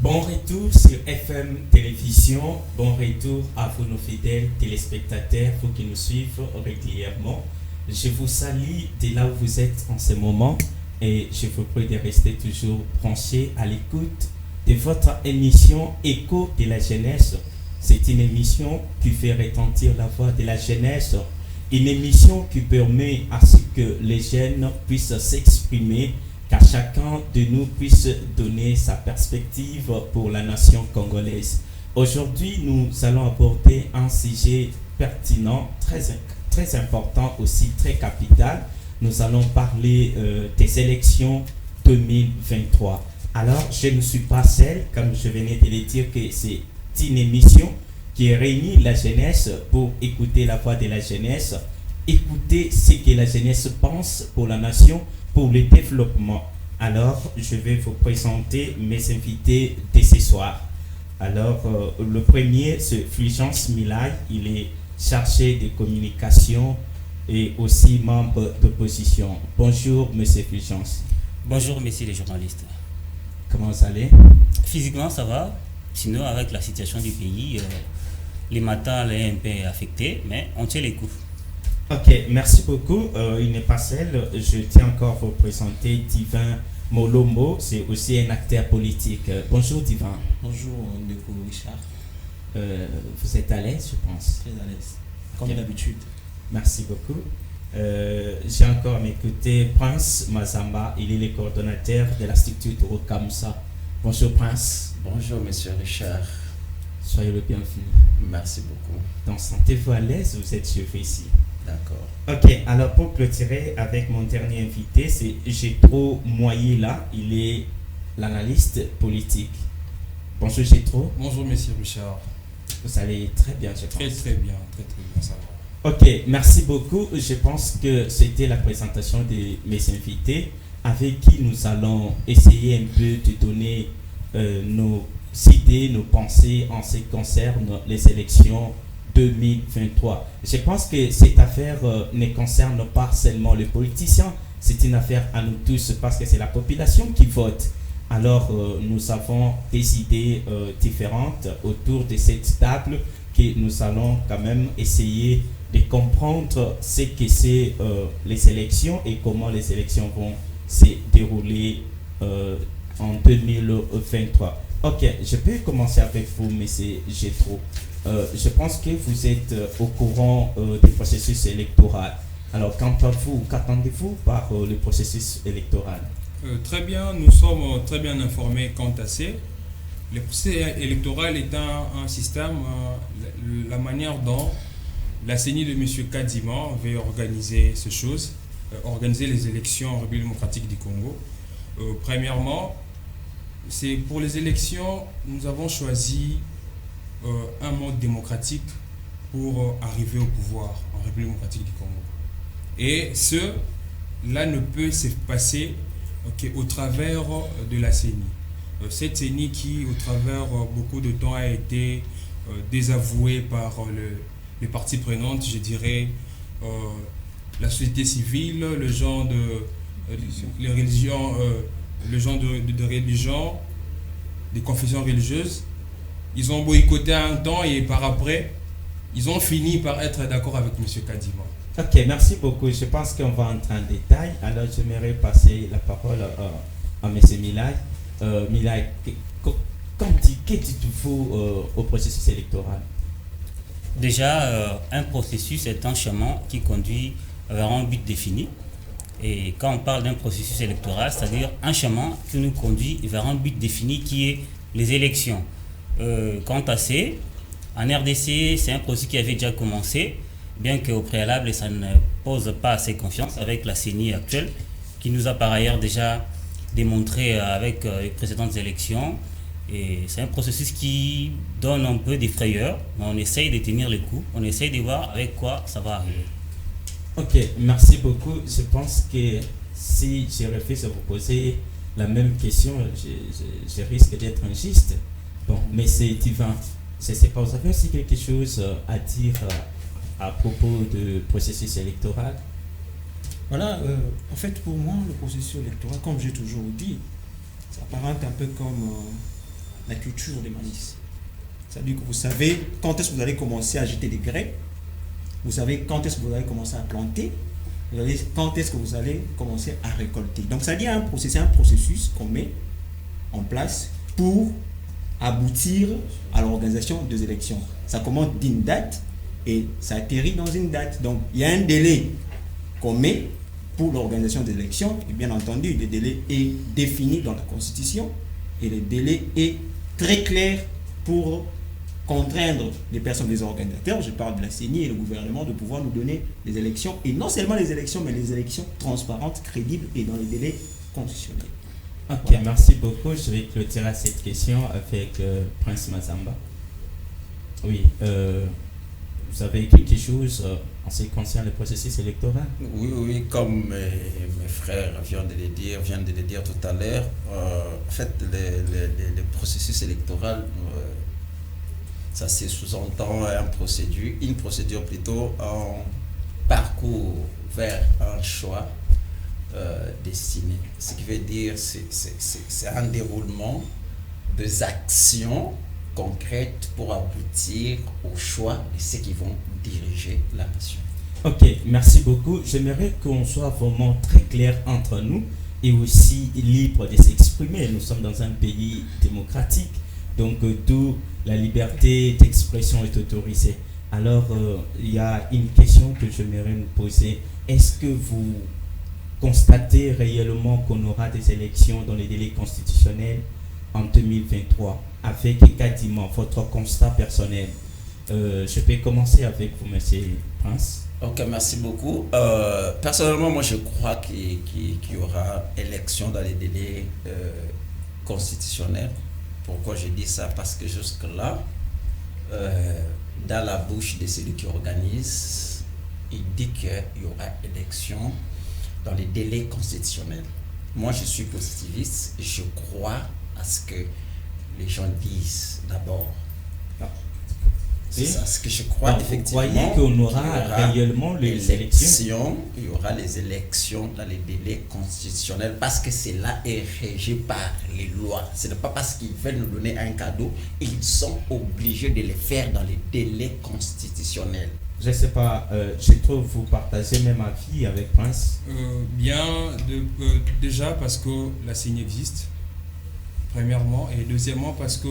Bon retour sur FM Télévision, bon retour à vous nos fidèles téléspectateurs, vous qui nous suivent régulièrement. Je vous salue de là où vous êtes en ce moment et je vous prie de rester toujours branchés à l'écoute de votre émission Écho de la jeunesse. C'est une émission qui fait retentir la voix de la jeunesse, une émission qui permet à ce que les jeunes puissent s'exprimer, car chacun de nous puisse donner sa perspective pour la nation congolaise. Aujourd'hui, nous allons aborder un sujet pertinent, très important, aussi très capital. Nous allons parler des élections 2023. Alors, je ne suis pas seul, comme je venais de le dire, que c'est une émission qui réunit la jeunesse pour écouter la voix de la jeunesse, écouter ce que la jeunesse pense pour la nation, pour le développement. Alors, je vais vous présenter mes invités de ce soir. Alors, le premier, c'est Fulgence Milay. Il est chargé de communication et aussi membre d'opposition. Bonjour, monsieur Fulgence. Bonjour, messieurs les journalistes. Comment vous allez? Physiquement, ça va. Sinon, avec la situation du pays, les matins, est un peu affecté, mais on tient les coups. Ok, merci beaucoup. Il n'est pas seul. Je tiens encore à vous présenter Divin Molombo. C'est aussi un acteur politique. Bonjour Divin. Bonjour Ndeko Richard. Vous êtes à l'aise, je pense. Très à l'aise, comme d'habitude. Merci beaucoup. J'ai encore à m'écouter Prince Mazamba. Il est le coordonnateur de la structure Rokamsa. Bonjour Prince. Bonjour monsieur Richard. Soyez le bienvenu. Merci beaucoup. Donc sentez-vous à l'aise, vous êtes chez vous ici. D'accord. Ok, alors pour clôturer avec mon dernier invité, c'est Gétro Moyela. Il est l'analyste politique. Bonjour Gétro. Bonjour monsieur Richard. Vous allez très bien, je pense. Très bien, ça va. Ok, merci beaucoup. Je pense que c'était la présentation de mes invités avec qui nous allons essayer un peu de donner nos idées, nos pensées en ce qui concerne les élections 2023. Je pense que cette affaire ne concerne pas seulement les politiciens, c'est une affaire à nous tous parce que c'est la population qui vote. Alors nous avons des idées différentes autour de cette table que nous allons quand même essayer de comprendre ce que c'est les élections et comment les élections vont se dérouler en 2023. Ok, je peux commencer avec vous, monsieur Gétro. Je pense que vous êtes au courant du processus électoral. Alors, quant à vous, qu'attendez-vous par le processus électoral? Très bien, nous sommes très bien informés quant à ça. Le processus électoral est un système, la manière dont la CENI de M. Kadima veut organiser ces choses, organiser les élections en République démocratique du Congo. Premièrement, c'est pour les élections, nous avons choisi un mode démocratique pour arriver au pouvoir en République démocratique du Congo. Et cela ne peut se passer qu'au travers de la CENI. Cette CENI qui, au travers beaucoup de temps, a été désavouée par les parties prenantes, je dirais, la société civile, le genre les religions, le genre de religion, des confessions religieuses. Ils ont boycotté un temps et par après, ils ont fini par être d'accord avec M. Kadima. Ok, merci beaucoup. Je pense qu'on va entrer en détail. Alors, j'aimerais passer la parole à M. Milay. Milay, que dites-vous au processus électoral? Déjà, un processus est un chemin qui conduit vers un but défini. Et quand on parle d'un processus électoral, c'est-à-dire un chemin qui nous conduit vers un but défini qui est les élections. Quant à ça, en RDC, c'est un processus qui avait déjà commencé, bien qu'au préalable, ça ne pose pas assez confiance avec la CENI actuelle, qui nous a par ailleurs déjà démontré avec les précédentes élections. Et c'est un processus qui donne un peu des frayeurs, mais on essaye de tenir le coup, on essaye de voir avec quoi ça va arriver. Ok, merci beaucoup. Je pense que si je refuse de vous poser la même question, je risque d'être injuste. Bon, mais c'est divin. Je ne sais pas, vous avez aussi quelque chose à dire à propos du processus électoral? Voilà, en fait, pour moi, le processus électoral, comme j'ai toujours dit, ça apparente un peu comme la culture des maïs. C'est-à-dire que vous savez quand est-ce que vous allez commencer à jeter des graines, vous savez quand est-ce que vous allez commencer à planter, vous savez quand est-ce que vous allez commencer à récolter. Donc ça dit c'est un processus qu'on met en place pour aboutir à l'organisation des élections. Ça commence d'une date et ça atterrit dans une date. Donc il y a un délai qu'on met pour l'organisation des élections, et bien entendu, le délai est défini dans la Constitution et le délai est très clair pour contraindre les personnes, les organisateurs, je parle de la CENI et le gouvernement, de pouvoir nous donner les élections, et non seulement les élections, mais les élections transparentes, crédibles et dans les délais constitutionnels. Ok, Voilà. merci beaucoup. Je vais clôturer cette question avec Prince Mazamba. Oui, vous avez quelque chose en ce qui concerne le processus électoral? Oui, comme mes frères viennent de le dire tout à l'heure, en fait, le processus électoral, ça se sous-entend une procédure plutôt en parcours vers un choix destiné. Ce qui veut dire c'est un déroulement des actions concrètes pour aboutir au choix de ceux qui vont diriger la nation. Ok, merci beaucoup. J'aimerais qu'on soit vraiment très clair entre nous et aussi libre de s'exprimer. Nous sommes dans un pays démocratique, donc d'où la liberté d'expression est autorisée. Alors, il y a une question que j'aimerais nous poser. Est-ce que vous constatez réellement qu'on aura des élections dans les délais constitutionnels en 2023 avec quasiment votre constat personnel? Je peux commencer avec vous, monsieur Prince. Ok, merci beaucoup. Personnellement, moi, je crois qu'il y aura élection dans les délais constitutionnels. Pourquoi je dis ça? Parce que jusque-là, dans la bouche de celui qui organise, il dit qu'il y aura élection dans les délais constitutionnels. Moi, je suis positiviste et je crois à ce que les gens disent d'abord. C'est ça, ce que je crois. Donc, effectivement. vous croyez qu'on aura réellement les élections? Il y aura les élections dans les délais constitutionnels parce que cela est régi par les lois. Ce n'est pas parce qu'ils veulent nous donner un cadeau, ils sont obligés de les faire dans les délais constitutionnels. Je ne sais pas, je trouve que vous partagez même avis avec Prince. Déjà parce que la CENI existe, premièrement, et deuxièmement parce que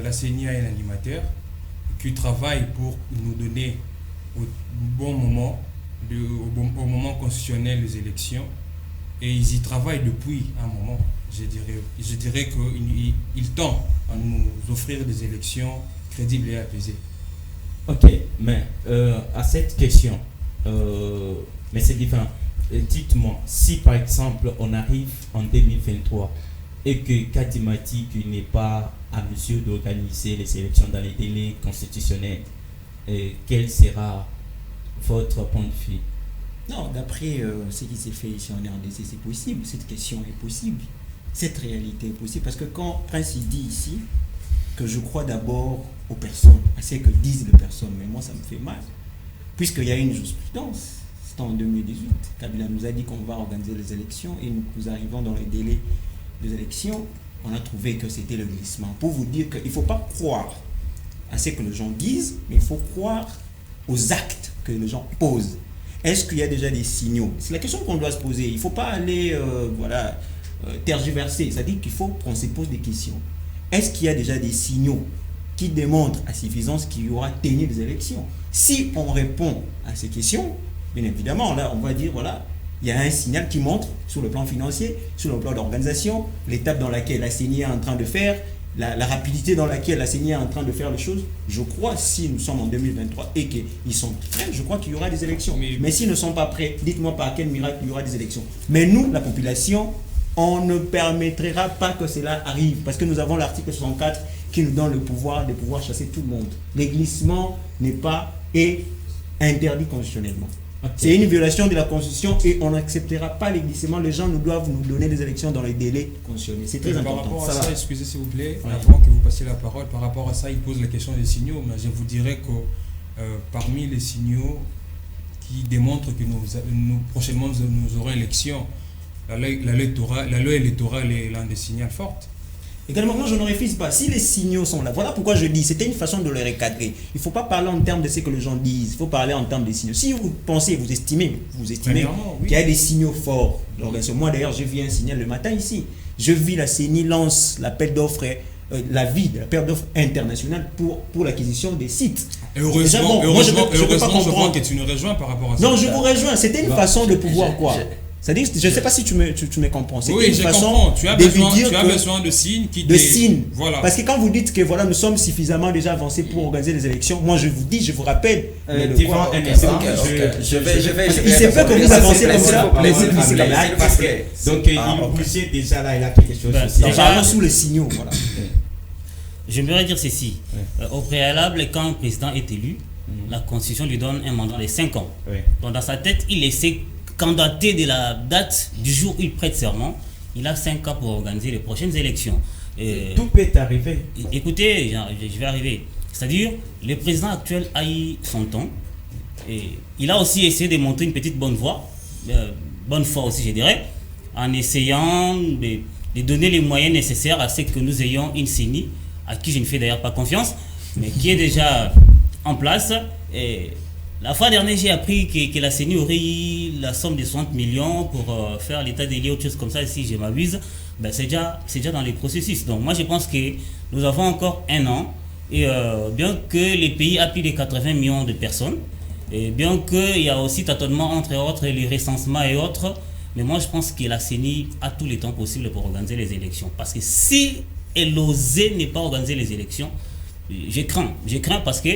la CENI a un animateur qui travaille pour nous donner au bon moment, au moment constitutionnel des élections, et ils y travaillent depuis un moment. Je dirais qu'ils tendent à nous offrir des élections crédibles et apaisées. Ok, mais à cette question, mais c'est différent. Dites-moi, si par exemple on arrive en 2023 et que Kadimati n'est pas à mesure d'organiser les élections dans les délais constitutionnels, quel sera votre point de vue? Non, d'après ce qui s'est fait ici en RDC, c'est possible, cette question est possible, cette réalité est possible, parce que quand Prince il dit ici que je crois d'abord aux personnes, à ce que disent les personnes, mais moi ça me fait mal, puisqu'il y a une jurisprudence, c'était en 2018, Kabila nous a dit qu'on va organiser les élections et nous arrivons dans les délais des élections, on a trouvé que c'était le glissement. Pour vous dire qu'il ne faut pas croire à ce que les gens disent, mais il faut croire aux actes que les gens posent. Est-ce qu'il y a déjà des signaux? C'est la question qu'on doit se poser. Il ne faut pas aller tergiverser. C'est-à-dire qu'il faut qu'on se pose des questions. Est-ce qu'il y a déjà des signaux qui démontrent à suffisance qu'il y aura tenu des élections? Si on répond à ces questions, bien évidemment, là, on va dire, voilà, il y a un signal qui montre sur le plan financier, sur le plan d'organisation, l'étape dans laquelle la CENI est en train de faire, la rapidité dans laquelle la CENI est en train de faire les choses. Je crois, si nous sommes en 2023 et qu'ils sont prêts, je crois qu'il y aura des élections. Mais s'ils ne sont pas prêts, dites-moi par quel miracle il y aura des élections. Mais nous, la population, on ne permettra pas que cela arrive, parce que nous avons l'article 64 qui nous donne le pouvoir de pouvoir chasser tout le monde. Le glissement n'est pas interdit constitutionnellement. Okay. C'est une violation de la Constitution et on n'acceptera pas les glissements. Les gens nous doivent nous donner des élections dans les délais constitutionnels. C'est très important. Par rapport à ça, excusez s'il vous plaît, avant que vous passiez la parole, par rapport à ça, il pose la question des signaux. Mais je vous dirais que parmi les signaux qui démontrent que prochainement nous aurons élection, la loi électorale est l'un des signaux forts. Également, moi je ne refuse pas. Si les signaux sont là, voilà pourquoi je dis, c'était une façon de le recadrer. Il ne faut pas parler en termes de ce que les gens disent, il faut parler en termes des signaux. Si vous pensez, vous estimez Premièrement, oui. qu'il y a des signaux forts. Moi d'ailleurs, j'ai vu un signal le matin ici. Je vis la CENI lance l'appel d'offres, l'appel d'offres international pour l'acquisition des sites. Heureusement, Déjà, bon, heureusement, je peux pas je vois comprendre. que tu nous rejoins par rapport à ça. Non, je vous rejoins. C'était une façon de pouvoir quoi. C'est-à-dire, je ne sais pas si tu me comprends. C'était Oui, une je façon comprends. Tu as de lui besoin, dire tu as que- besoin de signes qui de signes. Voilà. Parce que quand vous dites que voilà, nous sommes suffisamment déjà avancés pour organiser les élections, moi je vous dis, je vous rappelle. mais le Devant quoi- un instant, Je vais. Il se peut que vous avancez comme ça. parce que donc il bougeait déjà là, il a quelque chose Ben, aussi. Donc, parlons sous les signaux. Voilà. J'aimerais dire ceci. Au préalable, quand un président est élu, la Constitution lui donne un mandat de 5 ans. Oui. Donc dans sa tête, il essaie candidater de la date du jour où il prête serment. Il a 5 ans pour organiser les prochaines élections. Tout peut arriver. Écoutez, je vais arriver. C'est-à-dire, le président actuel a eu son temps. Et il a aussi essayé de montrer une petite bonne voie, bonne foi aussi, je dirais, en essayant de donner les moyens nécessaires à ce que nous ayons une CENI, à qui je ne fais d'ailleurs pas confiance, mais qui est déjà en place. Et la fois dernière, j'ai appris que la CENI aurait eu la somme de 60 millions pour faire l'état des lieux, autre chose comme ça, si je m'abuse. Ben, c'est déjà dans les processus. Donc moi, je pense que nous avons encore 1 an. Et bien que les pays a plus de 80 millions de personnes, et bien qu'il y a aussi tâtonnement entre autres les recensements et autres, mais moi je pense que la CENI a tous les temps possibles pour organiser les élections. Parce que si elle osait ne pas organiser les élections, je crains parce que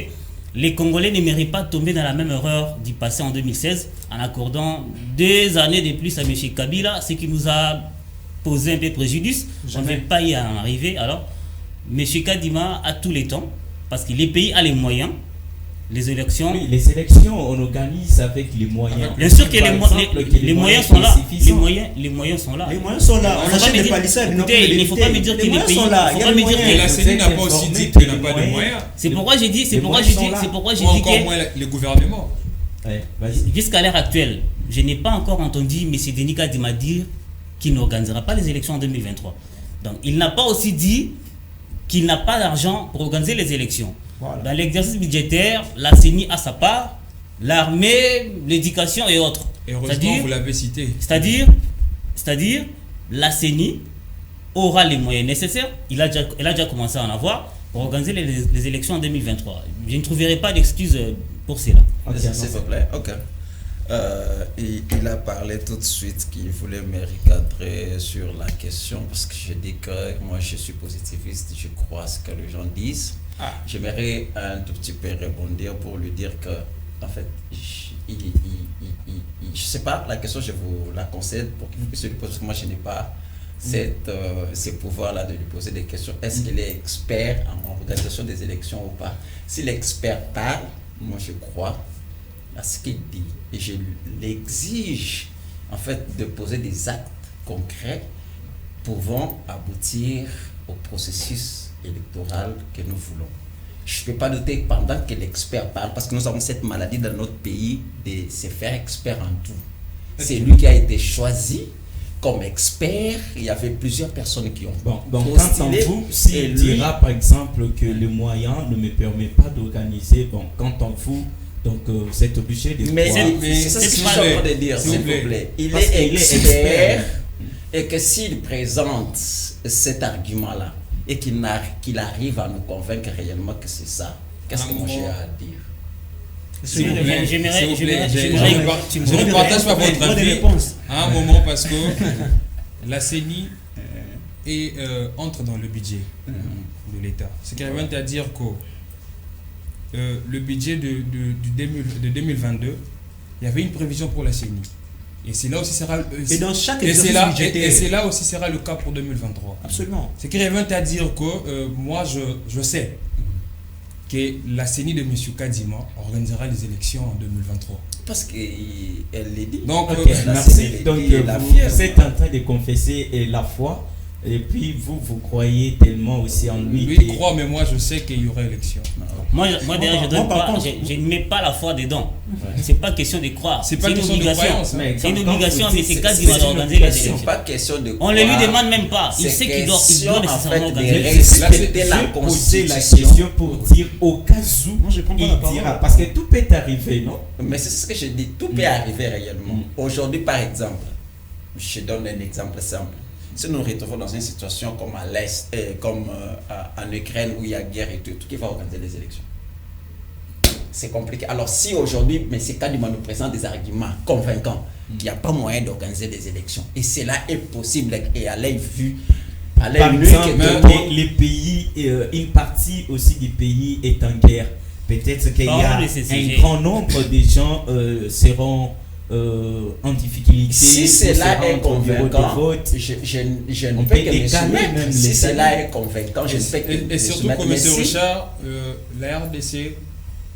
les Congolais ne méritent pas de tomber dans la même erreur du passé en 2016 en accordant 2 années de plus à M. Kabila, ce qui nous a posé un peu préjudice. On ne veut pas y en arriver. Alors, M. Kadima a tous les temps, parce que les pays ont les moyens, les élections... Oui, les élections, on organise avec les moyens. Bien sûr que Par exemple, que les moyens sont là. suffisants. Les moyens sont là. Les moyens sont là. On On va pas achète me des dire- palissades. écoutez, il ne faut pas me dire que les moyens pays... sont là. il Il y faut a pas les me dire moyens. Et la que... CENI n'a pas aussi dit qu'elle n'a pas de moyens. C'est pourquoi j'ai dit, Les moyens sont là. Ou encore moins le gouvernement. Ouais, vas-y. Jusqu'à l'heure actuelle, je n'ai pas encore entendu M. Denis Kadima dire qu'il n'organisera pas les élections en 2023. Donc, il n'a pas aussi dit qu'il n'a pas d'argent pour organiser les élections. Voilà. Dans l'exercice budgétaire, la CENI a sa part, l'armée, l'éducation et autres. Heureusement, vous l'avez cité. C'est-à-dire, la CENI aura les moyens nécessaires, elle a déjà commencé à en avoir, pour organiser les élections en 2023. Je ne trouverai pas d'excuses pour cela. Ok, S'il non, vous plaît, ok. Il a parlé tout de suite qu'il voulait me recadrer sur la question parce que je dis que moi je suis positiviste, je crois ce que les gens disent. J'aimerais un tout petit peu rebondir pour lui dire que, en fait, je sais pas, la question je vous la concède pour que vous puissiez lui poser, parce que moi je n'ai pas ce pouvoir-là de lui poser des questions. Est-ce qu'il est expert en organisation des élections ou pas? Si l'expert parle, moi je crois à ce qu'il dit et je l'exige en fait de poser des actes concrets pouvant aboutir au processus électoral que nous voulons. Je ne peux pas douter que pendant que l'expert parle, parce que nous avons cette maladie dans notre pays de se faire expert en tout. C'est lui qui a été choisi comme expert. Il y avait plusieurs personnes qui ont Bon, donc postulé, quand on vous, et s'il lui- dira par exemple que le moyen ne me permet pas d'organiser, bon, quand on vous, donc vous êtes obligé de Mais croire. c'est ça que je suis en train de dire, S'il s'il vous vous plaît. plaît. Il Parce est qu'il est expert et que s'il présente cet argument-là et qu'il arrive à nous convaincre réellement que c'est ça, qu'est-ce que moi j'ai à dire? S'il vous plaît, J'aimerais- s'il vous plaît, j'aimerais- je ne partage pas votre Moi, des avis réponses. à un moment parce que la CENI entre dans le budget de l'État. Ce qui revient à dire que le budget de 2022, il y avait une prévision pour la CENI. Et c'est là aussi sera Et dans chaque et c'est exercice là, budgétaire. et c'est là aussi sera le cas pour 2023. Absolument. Ce qui revient à dire que moi je sais que la CENI de M. Kadima organisera les élections en 2023. Parce qu'elle l'a dit. Donc, Ok, la merci. CENI Donc est la vous fière. êtes en train de confesser la foi Et puis vous croyez tellement aussi en lui. Lui il croit, mais moi je sais qu'il y aura élection. Moi d'ailleurs, je ne mets pas la foi dedans. C'est pas question de croire. C'est pas une question de croyance. C'est une obligation, mais c'est quasiment d'organiser les élections. C'est pas question de On ne lui demande même pas. Il sait qu'il doit nécessairement organiser. Respecter la poser la constitution. question pour dire au cas où Moi, je prends pas la il parole. dira. Parce que tout peut arriver, non? Mais c'est ce que je dis, tout peut arriver réellement. Aujourd'hui, par exemple, je donne un exemple simple. Si nous nous retrouvons dans une situation comme à l'Est, comme en Ukraine où il y a guerre et tout, qui va organiser les élections? C'est compliqué. Alors si aujourd'hui, M. Kadima nous présente des arguments convaincants, qu'il n'y a pas moyen d'organiser des élections, et cela est possible et à l'œil vu, à Par l'œil nu, exemple, les pays, une partie aussi du pays est en guerre. Peut-être qu'il y a un grand nombre de gens seront en difficulté. Si cela est convaincant, je ne peux que me soumettre. Si cela est convaincant, je ne peux que me soumettre. Et surtout, comme M. Richard, la RDC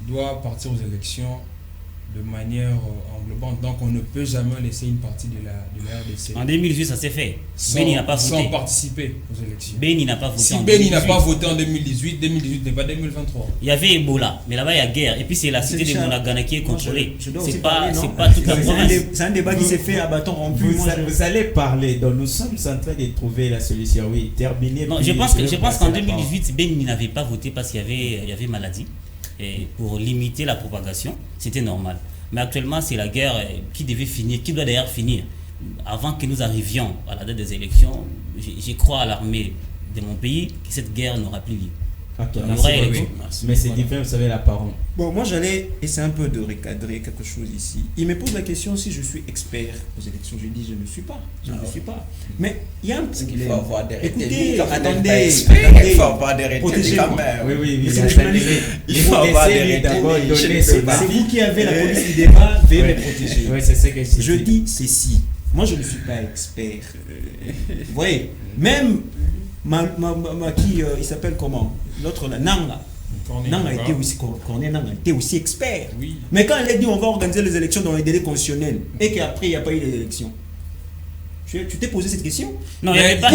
doit partir aux élections de manière englobante. Donc, on ne peut jamais laisser une partie de la RDC. En 2018, ça s'est fait. Beni n'a pas voté. Sans participer aux élections. Beni n'a pas voté. Si Beni n'a pas voté en 2018, 2018 n'est pas 2023. Il y avait Ebola, mais là-bas il y a guerre. Et puis c'est la cité de Monagana qui est contrôlée. C'est pas parler, toute la province. C'est un débat qui s'est fait à bâton rompu. Vous allez parler, donc nous sommes en train de trouver la solution. Oui, terminer. Non, je pense qu'en 2018, Beni n'avait pas voté parce qu'il y avait maladie. Et pour limiter la propagation, c'était normal. Mais actuellement, c'est la guerre qui devait finir, qui doit d'ailleurs finir. Avant que nous arrivions à la date des élections, je crois à l'armée de mon pays que cette guerre n'aura plus lieu. Okay, Merci. Mais c'est différent, vous savez la parole. Bon, moi j'allais essayer un peu de recadrer quelque chose ici. Il me pose la question si je suis expert aux élections. Je dis je ne suis pas. Je ne suis pas. Mais il y a un problème. Il faut avoir des Écoutez, attendez. Il faut avoir des retenues quand même. Oui. Il faut avoir des d'abord retenues. donner C'est vous qui avez la police du débat, veuillez me protéger. Oui, c'est ce que Je dis ceci. Moi je ne suis pas expert. Vous voyez, même il s'appelle comment? L'autre là, Nanga. Nanga était aussi Corneille, Nanga était aussi expert. Oui. Mais quand elle a dit on va organiser les élections dans les délais constitutionnels et qu'après il n'y a pas eu d'élections, tu t'es posé cette question? Non, il n'y avait pas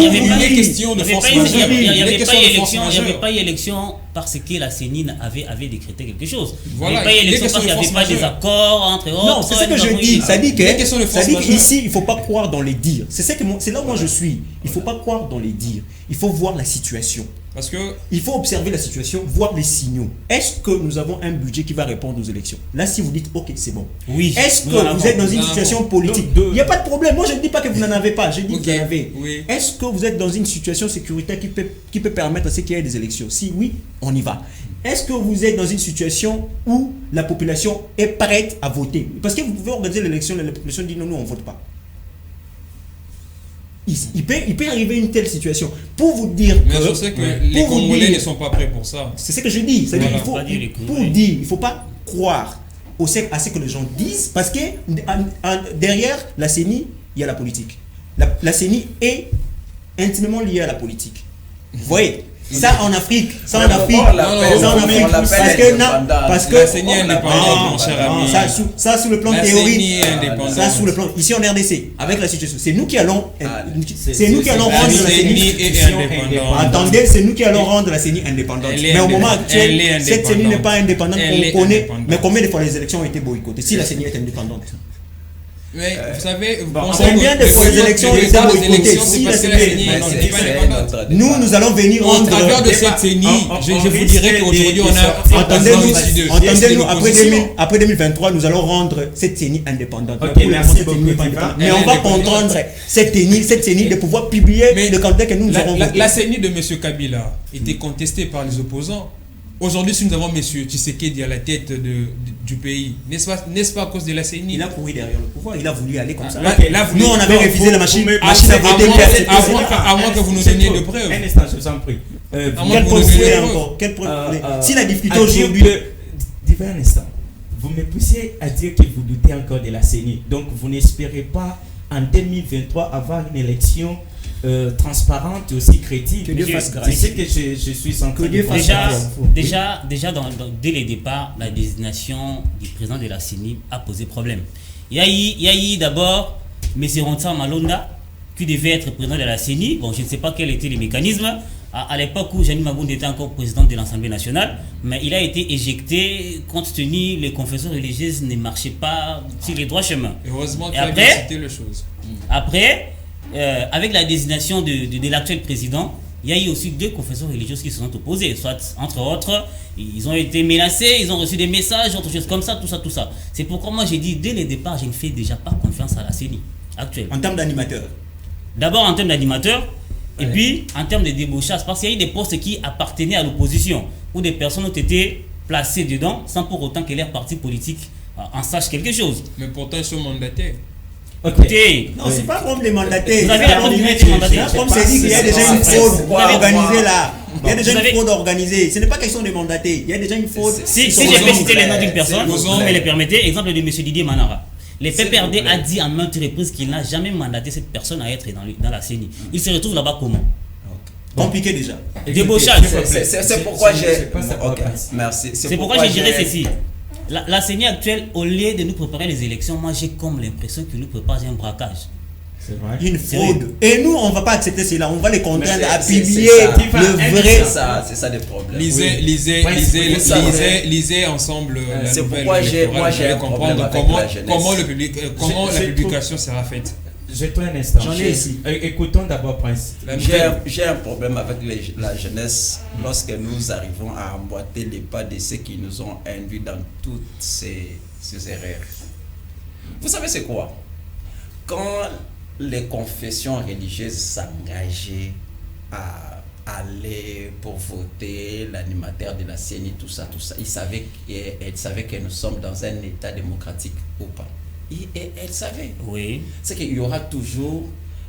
question de force majeure. Il n'y avait pas eu élection parce que la CENI avait décrété quelque chose. Voilà, il n'y avait pas eu élection parce qu'il n'y avait pas des accords entre autres. Non, c'est ce que je dis. Ça dit que qu'ici, il ne faut pas croire dans les dires. C'est là où moi je suis. Il ne faut pas croire dans les dires. Il faut voir la situation. Parce que il faut observer la situation, voir les signaux. Est-ce que nous avons un budget qui va répondre aux élections? Là, si vous dites, ok, c'est bon. Oui. Est-ce que vous êtes dans une situation politique? Il n'y a pas de problème. Moi, je ne dis pas que vous n'en avez pas. Je dis que vous en avez. Oui. Est-ce que vous êtes dans une situation sécuritaire qui peut permettre à ce qu'il y ait des élections? Si oui, on y va. Est-ce que vous êtes dans une situation où la population est prête à voter? Parce que vous pouvez organiser l'élection et la population dit non, nous, on ne vote pas. Il peut arriver une telle situation. Pour vous dire mais je sais que les Congolais ne sont pas prêts pour ça. C'est ce que je dis. C'est-à-dire Voilà. il ne faut pas croire à ce que les gens disent, parce que derrière la CENI, il y a la politique. La CENI est intimement liée à la politique. Vous voyez? Ça en Afrique, parce que la CENI est indépendante, mon cher ami. Ça sous le plan La théorique. CENI est indépendante. Ça sous le plan ici en RDC avec la situation. C'est nous qui allons rendre La la CENI CENI est indépendante. Attendez, c'est nous qui allons rendre la CENI indépendante. Mais au moment actuel, cette CENI n'est pas indépendante. On connaît. Mais combien de fois les élections ont été boycottées si la CENI est indépendante? Mais vous savez, combien de fois les élections ont été boycottées si la CENI n'est pas indépendante? Nous allons venir Au rendre. travers de cette CENI, je vous dirais qu'aujourd'hui on a Entendez-nous, après 2023, nous allons rendre cette CENI indépendante. Mais on va contraindre cette CENI de pouvoir publier le candidat que nous aurons voté. La CENI de M. Kabila était contestée par les opposants. Aujourd'hui, si nous avons M. Tshisekedi à la tête du pays, n'est-ce pas à cause de la CENI? Il a couru derrière le pouvoir, il a voulu aller comme ça. Nous, on avait révisé la machine à voter. À moins que vous nous donniez de preuves. Un instant, je vous en prie. Quelle preuve vous voulez encore? Si la difficulté aujourd'hui. Un instant. Vous me poussez à dire que vous doutez encore de la CENI. Donc, vous n'espérez pas en 2023 avoir une élection transparente et aussi crédible. Que Dieu fasse grâce. C'est ce que je suis en train de faire. Déjà dès le départ, la désignation du président de la CENI a posé problème. Il y a eu d'abord M. Ronsa Malonda qui devait être président de la CENI. Bon, je ne sais pas quel était le mécanisme. À l'époque où Jeanine Mabound était encore présidente de l'Assemblée nationale, mais il a été éjecté compte tenu que les confessions religieuses ne marchaient pas sur les droits chemins. Heureusement Et qu'il a bien cité les choses. Après, avec la désignation de l'actuel président, il y a eu aussi 2 confessions religieuses qui se sont opposées. Soit, entre autres, ils ont été menacés, ils ont reçu des messages, autre chose comme ça, tout ça. C'est pourquoi moi j'ai dit, dès le départ, je ne fais déjà pas confiance à la CENI actuelle. En termes d'animateur. D'abord en termes d'animateur, et puis en termes de débauchage, parce qu'il y a eu des postes qui appartenaient à l'opposition, où des personnes ont été placées dedans, sans pour autant que leur parti politique en sache quelque chose. Mais pourtant, ils sont mandatés. Écoutez, Non, c'est pas comme les mandatés. Vous avez la preuve d'être mandaté. Comme c'est dit qu'il y a déjà une fraude organisée là. Il y a déjà Vous une avez- fraude organisée. Ce n'est pas question de mandatés. Il y a déjà une fraude. si Ils sont je peux organisés. citer les noms d'une personne, vous vous me le permettez, exemple de M. Didier Manara. Le S'il vous PPRD plaît. a dit à maintes reprises qu'il n'a jamais mandaté cette personne à être dans la CENI. Il se retrouve là-bas comment? Compliqué déjà. Débauchage. C'est pourquoi j'ai. pas Ok, merci. C'est pourquoi je dirais ceci. La CENI actuelle, au lieu de nous préparer les élections, moi j'ai comme l'impression que nous prépare un braquage. C'est vrai. Une fraude. Et nous, on ne va pas accepter cela. On va les contraindre Mais à c'est publier ça. le vrai. C'est ça le problème. Lisez ensemble la C'est nouvelle pourquoi électorale. moi, Vous j'ai allez un problème comprendre avec comment, la jeunesse. comment la Je publication sera faite. Je toi un instant. J'en ai ici. Écoutons d'abord Prince. La nouvelle- J'ai un problème avec la jeunesse lorsque nous arrivons à emboîter les pas de ceux qui nous ont induits dans toutes ces erreurs. Vous savez c'est quoi? Quand les confessions religieuses s'engageaient à aller pour voter l'animateur de la CENI, tout ça, elles savaient que nous sommes dans un état démocratique ou pas. Et elles savaient. Oui. C'est qu'il y aura toujours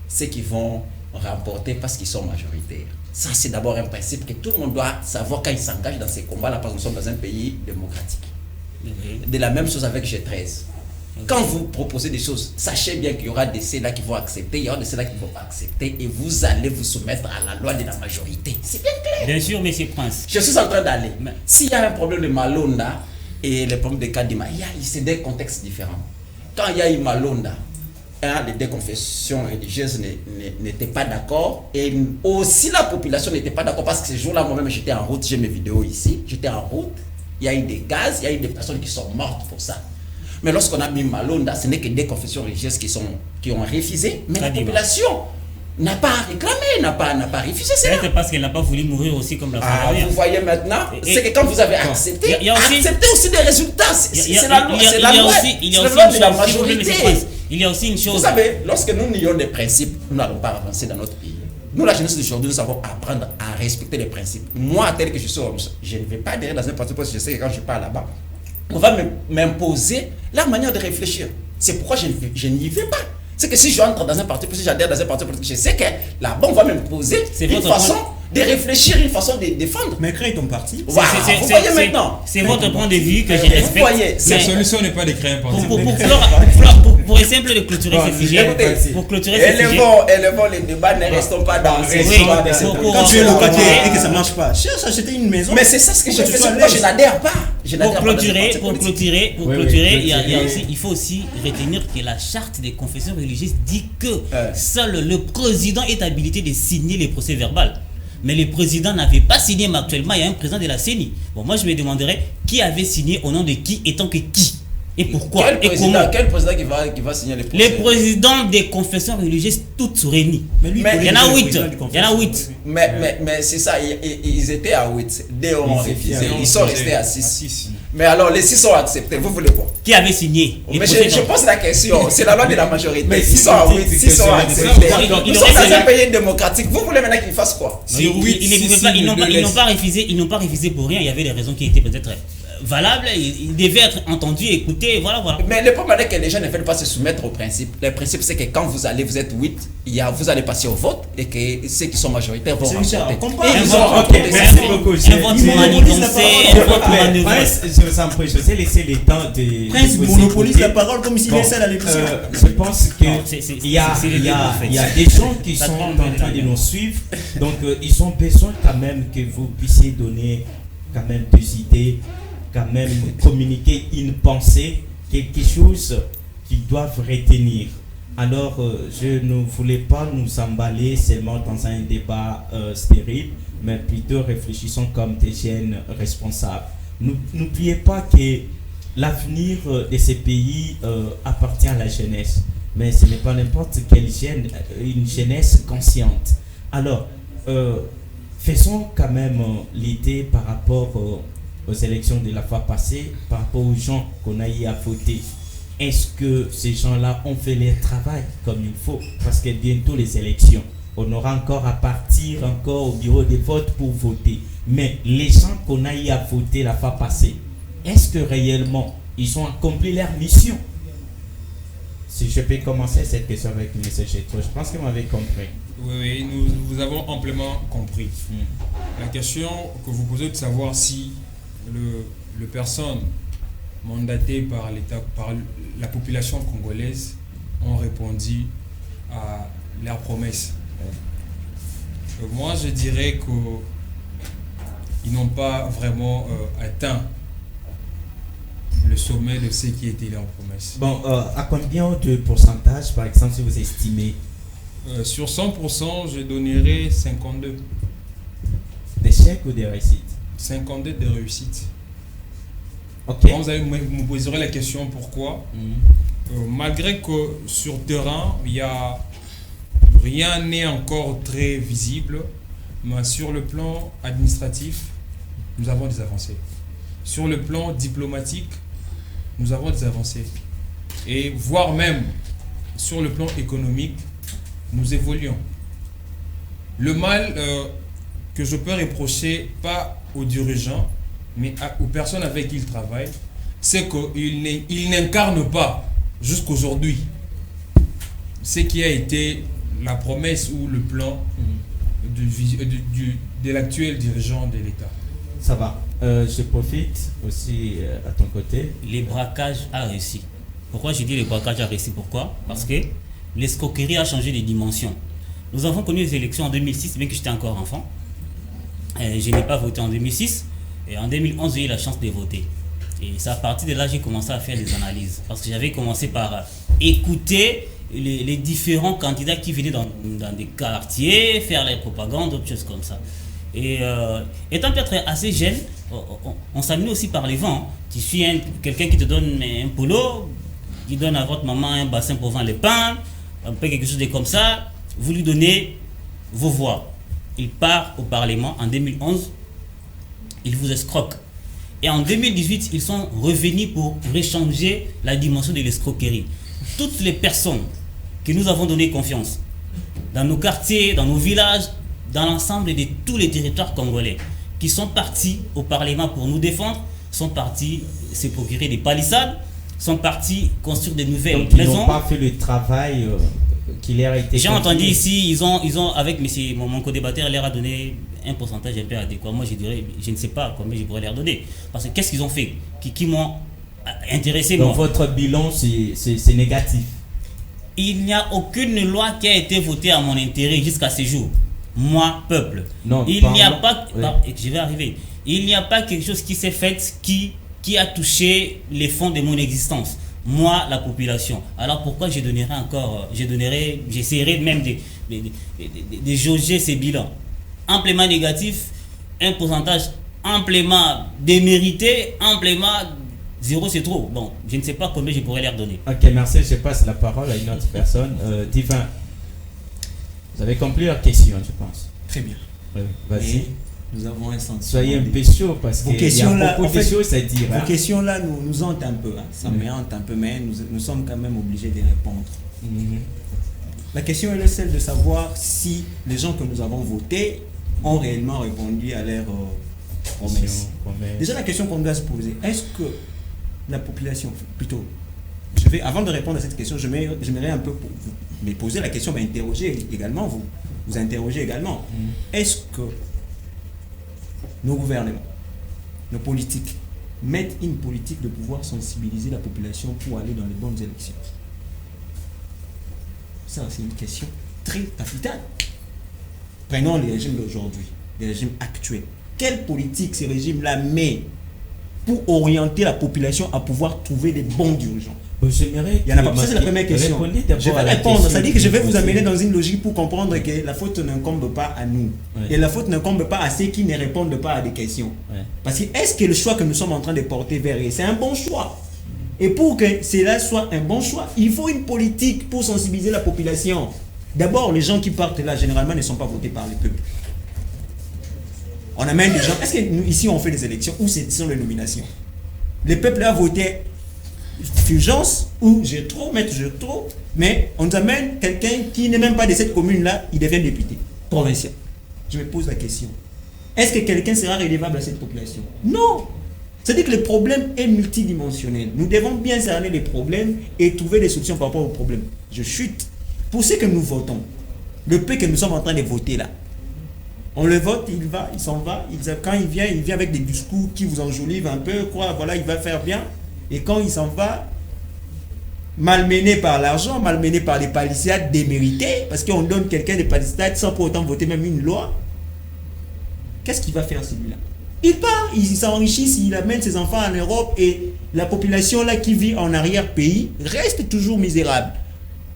ceux qui vont remporter parce qu'ils sont majoritaires. Ça, c'est d'abord un principe que tout le monde doit savoir quand il s'engage dans ces combats-là, parce que nous sommes dans un pays démocratique. De la même chose avec G13. Quand vous proposez des choses, sachez bien qu'il y aura de ceux-là qui vont accepter, il y aura de ceux-là qui ne vont pas accepter, et vous allez vous soumettre à la loi de la majorité. C'est bien clair. Bien sûr, monsieur Prince. Je suis en train d'aller. Mais- S'il y a un problème de Malonda et le problème de Kadima, c'est des contextes différents. Quand il y a eu Malonda, les 2 confessions religieuses n'étaient pas d'accord, et aussi la population n'était pas d'accord, parce que ce jour-là, moi-même, j'étais en route, j'ai mes vidéos ici, j'étais en route, il y a eu des gaz, il y a eu des personnes qui sont mortes pour ça. Mais lorsqu'on a mis Malonda, ce n'est que 2 confessions religieuses qui ont refusé, mais la Kadima. population n'a pas réclamé, n'a pas refusé cela. Peut-être parce qu'elle n'a pas voulu mourir aussi comme la fois dernière. Vous voyez maintenant, Et- c'est que quand vous avez accepté, il y a aussi- acceptez aussi des résultats. Il y a- C'est la loi, il y a- c'est il la y a loi, aussi- il y a c'est la aussi loi une de la chose, s'il vous plaît, monsieur majorité. Prince, il y a aussi une Vous chose. savez, lorsque nous nions des principes, nous n'allons pas avancer dans notre pays. Nous, la jeunesse d'aujourd'hui, nous savons apprendre à respecter les principes. Moi, tel que je suis, je ne vais pas adhérer dans un parti parce que je sais que quand je pars là-bas, on va m'imposer la manière de réfléchir. C'est pourquoi je n'y vais pas. C'est que si j'entre dans un parti politique, j'adhère dans un parti politique, je sais que là-bas, on va m'imposer C'est une votre façon point. de réfléchir, une façon de défendre. Mais crée ton parti. Voilà, vous voyez maintenant. C'est votre point de vue que je Vous respecte. voyez, La Mais solution n'est pas de créer un parti. pour essayer un peu de clôturer ce sujet, Écoutez, pour clôturer ce sujet, élevons les débats, ne restons pas dans ces Oui, histoires de- pour- Quand tu es locataire Ouais. et que ça ne marche pas, cherche à acheter une maison. Mais c'est ça ce que je Pour que fais, tu c'est sois pourquoi à je l'aise. n'adhère pas. Je n'adhère pas dans un parti pour politique. clôturer, Oui, il y a clôturer. aussi, il faut aussi retenir que la charte des confessions religieuses dit que Ouais. seul le président est habilité de signer les procès verbaux. Mais le président n'avait pas signé, mais actuellement il y a un président de la CENI. Bon, moi je me demanderais qui avait signé au nom de qui, étant que qui et pourquoi et comment. Quel président qui va signer les procès? Les présidents des confessions religieuses toutes réunies. Mais lui, Mais Il y en a le 8. président du Il y en a conseil. 8. Mais c'est ça, ils étaient à 8. Deux ont refusé. Ils sont restés à 6. 6. Mais alors, les 6 ont accepté. Vous voulez quoi? Qui avait signé les Mais procès je verbaux. pose la question. C'est la loi de la majorité. Mais 6 si sont à vous 8, dites 6 que ont c'est- accepté. il Nous aurait sommes dans fallu- un pays démocratique. Vous voulez maintenant qu'ils fassent quoi? Sur 8, Ils n'ont pas refusé pour rien. Il y avait des raisons qui étaient peut-être valables. Ils devaient être entendus, écoutés. Voilà. Mais le problème est que les gens ne veulent pas se soumettre aux principes. Le principe, c'est que quand vous êtes 8, vous allez passer au vote et que ceux qui sont majoritaires vont C'est ça, remporter. on comprend. Et Un ils vote, ont Ok, remporté. merci beaucoup. Un vote Il monopolise la manigancé, parole. un vote manœuvré. Prince, je vous en prie, je vais laisser le temps de. Prince de vous monopolise écouter. la parole comme s'il Bon, est seul à l'émission. Je pense que Non, c'est il y a le débat, en fait. il y a des gens qui Ça sont prend en le train de débat. nous suivre, donc ils ont besoin quand même que vous puissiez donner quand même des idées, quand même communiquer une pensée, quelque chose qu'ils doivent retenir. Alors, je ne voulais pas nous emballer seulement dans un débat stérile, mais plutôt réfléchissons comme des jeunes responsables. N'oubliez pas que l'avenir de ces pays appartient à la jeunesse, mais ce n'est pas n'importe quelle jeune, une jeunesse consciente. Alors, faisons quand même l'idée par rapport aux élections de la fois passée, par rapport aux gens qu'on a eu à voter. Est-ce que ces gens-là ont fait leur travail comme il faut? Parce que bientôt les élections, on aura encore à partir encore au bureau de vote pour voter. Mais les gens qu'on a eu à voter la fois passée, est-ce que réellement ils ont accompli leur mission? Si je peux commencer cette question avec M. Chetro, je pense que vous m'avez compris. Oui, nous vous avons amplement compris. La question que vous posez de savoir si le personne mandaté par l'État, par la population congolaise, ont répondu à leurs promesses. Moi, je dirais qu'ils n'ont pas vraiment atteint le sommet de ce qui était leur promesse. Bon, à combien de pourcentage, par exemple, si vous estimez? Sur 100%, je donnerais 52. D'échecs ou des réussites? 52 de réussite. Ok. Quand vous allez me poserez la question pourquoi, malgré que sur terrain, rien n'est encore très visible, mais sur le plan administratif, nous avons des avancées. Sur le plan diplomatique, nous avons des avancées. Et voire même sur le plan économique, nous évoluons. Le mal que je peux reprocher, pas aux dirigeants, mais aux personnes avec qui ils travaillent, c'est qu'ils n'incarnent pas jusqu'aujourd'hui ce qui a été la promesse ou le plan de l'actuel dirigeant de l'État. Ça va. Je profite aussi à ton côté. Les braquages a réussi. Pourquoi je dis les braquages a réussi? Pourquoi? Parce que l'escroquerie a changé de dimension. Nous avons connu les élections en 2006, bien que j'étais encore enfant. Je n'ai pas voté en 2006. Et en 2011, j'ai eu la chance de voter. Et c'est à partir de là que j'ai commencé à faire des analyses. Parce que j'avais commencé par écouter les différents candidats qui venaient dans des quartiers, faire les propagandes, d'autres choses comme ça. Et étant peut-être assez jeune, on s'amuse aussi par les vents. Tu suis quelqu'un qui te donne un polo, qui donne à votre maman un bassin pour vendre les pains, un peu quelque chose de comme ça, vous lui donnez vos voix. Il part au Parlement en 2011, il vous escroque. Et en 2018, ils sont revenus pour réchanger la dimension de l'escroquerie. Toutes les personnes que nous avons donné confiance, dans nos quartiers, dans nos villages, dans l'ensemble de tous les territoires congolais, qui sont partis au Parlement pour nous défendre, sont partis se procurer des palissades, sont partis construire de nouvelles Donc, maisons. Ils n'ont pas fait le travail qui leur a été J'ai confié. entendu ici, ils ont avec mon co-débatteur, leur a donné un pourcentage un peu adéquat. Moi, je dirais, je ne sais pas combien je pourrais leur donner. Parce que qu'est-ce qu'ils ont fait qui m'ont intéressé. Donc votre bilan, c'est négatif. Il n'y a aucune loi qui a été votée à mon intérêt jusqu'à ce jour. Moi, peuple. Non, il n'y a pas... Oui. Je vais arriver. Il n'y a pas quelque chose qui s'est fait qui a touché les fonds de mon existence. Moi, la population. Alors pourquoi j'essaierai même de jauger ces bilans. Amplement négatif, un pourcentage amplement démérité, amplement zéro, c'est trop. Bon, je ne sais pas combien je pourrais leur donner. Ok, merci. Je passe la parole à une autre personne. Divin, vous avez compris leur question, je pense. Très bien. Oui, vas-y. Et nous avons un sentiment. Soyez un peu chaud parce Vos qu'il y a questions là, beaucoup de choses à dire. Vos questions-là nous hantent un peu. Ça me hante un peu, mais nous sommes quand même obligés de répondre. La question est celle de savoir si les gens que nous avons votés ont réellement répondu à leurs promesses. Déjà, la question qu'on doit se poser, est-ce que la population, plutôt, avant de répondre à cette question, j'aimerais un peu me poser la question, m'interroger également, vous interroger également. Est-ce que nos gouvernements, nos politiques, mettent une politique de pouvoir sensibiliser la population pour aller dans les bonnes élections? Ça, c'est une question très capitale. Prenons les régimes d'aujourd'hui, les régimes actuels. Quelle politique ces régimes-là mettent pour orienter la population à pouvoir trouver les bons dirigeants? J'aimerais Il y en a pas. que Ça, c'est la première question. répondez d'abord Je vais à la répondre. question Ça dit que je vais que vous vous amener posez. dans une logique pour comprendre que la faute n'incombe pas à nous. Ouais. Et la faute n'incombe pas à ceux qui ne répondent pas à des questions. Ouais. Parce que est-ce que le choix que nous sommes en train de porter vers eux, c'est un bon choix? Et pour que cela soit un bon choix, il faut une politique pour sensibiliser la population. D'abord, les gens qui partent là, généralement, ne sont pas votés par le peuple. On amène des gens. Est-ce que nous, ici, on fait des élections ou ce sont les nominations? Le peuple a voté Fulgence ou j'ai trop, mais on nous amène quelqu'un qui n'est même pas de cette commune-là, il devient député provincial. Je me pose la question. Est-ce que quelqu'un sera relevable à cette population? Non. C'est-à-dire que le problème est multidimensionnel. Nous devons bien cerner les problèmes et trouver des solutions par rapport aux problèmes. Je chute. Pour ce que nous votons, le peu que nous sommes en train de voter là, on le vote, il s'en va. Quand il vient avec des discours qui vous enjolivent un peu, quoi, voilà, il va faire bien. Et quand il s'en va, malmené par l'argent, malmené par les palissades déméritées, parce qu'on donne quelqu'un des palissades sans pour autant voter même une loi, qu'est-ce qu'il va faire celui-là? Il part, il s'enrichit, il amène ses enfants en Europe et la population là qui vit en arrière-pays reste toujours misérable.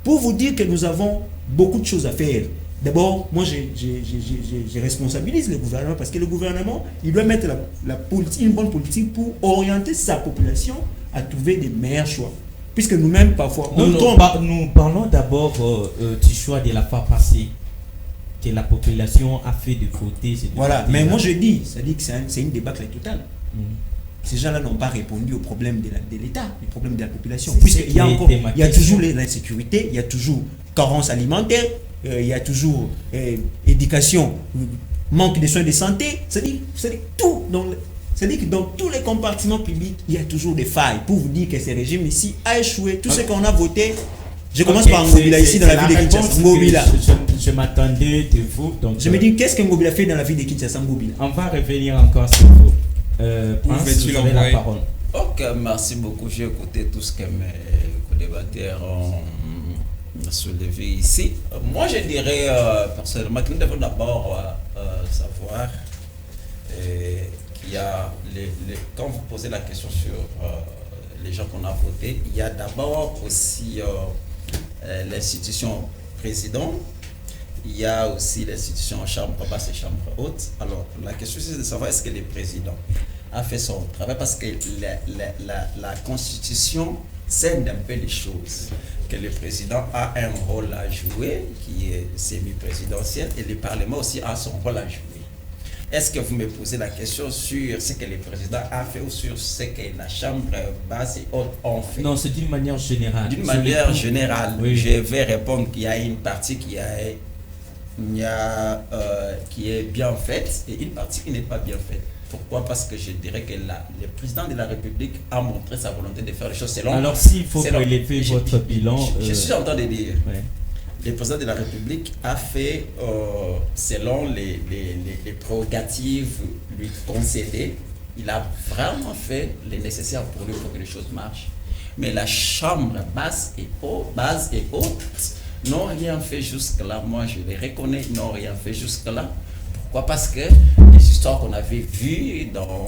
Pour vous dire que nous avons beaucoup de choses à faire. D'abord, moi je responsabilise le gouvernement parce que le gouvernement, il doit mettre une bonne politique pour orienter sa population à trouver des meilleurs choix. Puisque nous-mêmes, parfois, nous parlons d'abord du choix de la fois passée que la population a fait de voter. Voilà, mais moi je dis, ça dit que c'est une débâcle totale. Ces gens-là n'ont pas répondu au problème de l'État, au problème de la population. Puisqu'il y a toujours l'insécurité, il y a toujours carence alimentaire, il y a toujours éducation, manque de soins de santé. C'est-à-dire tout. C'est-à-dire que dans tous les compartiments publics, il y a toujours des failles. Pour vous dire que ce régime ici a échoué. Tout ce qu'on a voté, je commence par Ngobila ici dans la ville de Kinshasa. Ngobila. Je m'attendais de vous. Donc, je me dis, qu'est-ce que Ngobila fait dans la ville de Kinshasa, Ngobila? On va revenir encore sur vous. Prince, vous avez la parole. Ok, merci beaucoup. J'ai écouté tout ce que mes co-débatteurs ont soulevé ici. Moi, je dirais personnellement que nous devons d'abord savoir qu'il y a, quand vous posez la question sur les gens qu'on a votés, il y a d'abord aussi l'institution président, il y a aussi l'institution chambre basse et chambre haute. Alors, la question c'est de savoir est-ce que le président a fait son travail parce que la constitution scinde un peu les choses. Que le président a un rôle à jouer qui est semi-présidentiel et le Parlement aussi a son rôle à jouer. Est-ce que vous me posez la question sur ce que le président a fait ou sur ce que la chambre basse et haute ont fait? Non, c'est d'une manière générale. D'une manière générale, oui. Je vais répondre qu'il y a une partie qui est bien faite et une partie qui n'est pas bien faite. Pourquoi? Parce que je dirais que le président de la République a montré sa volonté de faire les choses selon... Alors s'il faut relever votre bilan... Je suis en train de dire, le président de la République a fait selon les prérogatives lui concédées, il a vraiment fait le nécessaire pour lui pour que les choses marchent. Mais la chambre basse et haute n'ont rien fait jusque-là. Moi, je les reconnais, ils n'ont rien fait jusque-là. Pourquoi? Parce que les histoires qu'on avait vues dans